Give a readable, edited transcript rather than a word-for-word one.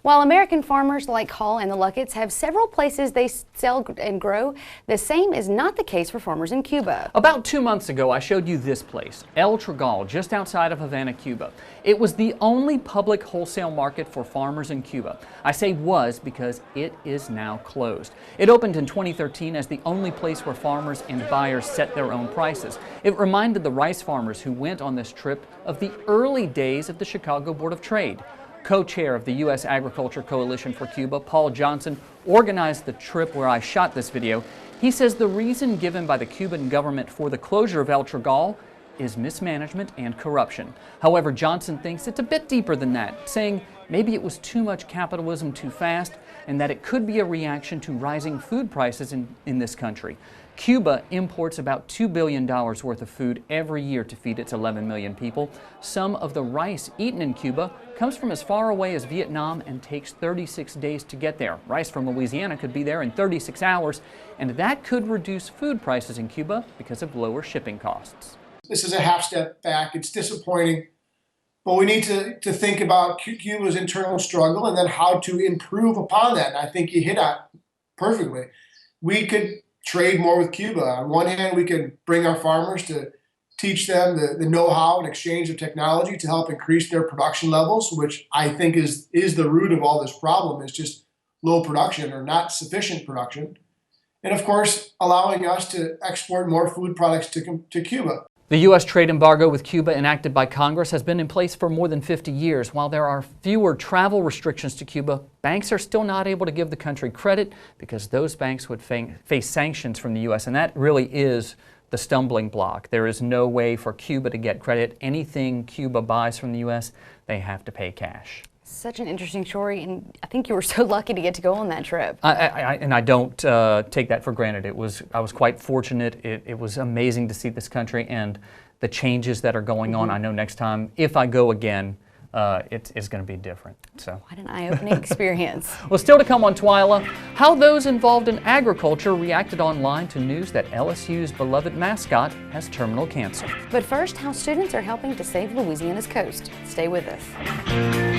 While American farmers like Hall and the Lucketts have several places they sell and grow, the same is not the case for farmers in Cuba. About 2 months ago, I showed you this place, El Trigal, just outside of Havana, Cuba. It was the only public wholesale market for farmers in Cuba. I say was because it is now closed. It opened in 2013 as the only place where farmers and buyers set their own prices. It reminded the rice farmers who went on this trip of the early days of the Chicago Board of Trade. Co-chair of the U.S. Agriculture Coalition for Cuba, Paul Johnson, organized the trip where I shot this video. He says the reason given by the Cuban government for the closure of El Trigal is mismanagement and corruption. However, Johnson thinks it's a bit deeper than that, saying maybe it was too much capitalism too fast and that it could be a reaction to rising food prices in this country. Cuba imports about $2 billion worth of food every year to feed its 11 million people. Some of the rice eaten in Cuba comes from as far away as Vietnam and takes 36 days to get there. Rice from Louisiana could be there in 36 hours, and that could reduce food prices in Cuba because of lower shipping costs. This is a half step back. It's disappointing, but we need to think about Cuba's internal struggle and then how to improve upon that. And I think you hit on perfectly. We could trade more with Cuba. On one hand, we could bring our farmers to teach them the know-how and exchange of technology to help increase their production levels, which I think is the root of all this problem, is just low production or not sufficient production. And of course, allowing us to export more food products to Cuba. The U.S. trade embargo with Cuba enacted by Congress has been in place for more than 50 years. While there are fewer travel restrictions to Cuba, banks are still not able to give the country credit because those banks would face sanctions from the U.S., and that really is the stumbling block. There is no way for Cuba to get credit. Anything Cuba buys from the U.S., they have to pay cash. Such an interesting story, and I think you were so lucky to get to go on that trip. And I don't take that for granted. I was quite fortunate. It was amazing to see this country and the changes that are going on. I know next time, if I go again, it's going to be different. So, what an eye-opening experience. Well, still to come on TWLA, how those involved in agriculture reacted online to news that LSU's beloved mascot has terminal cancer. But first, how students are helping to save Louisiana's coast. Stay with us.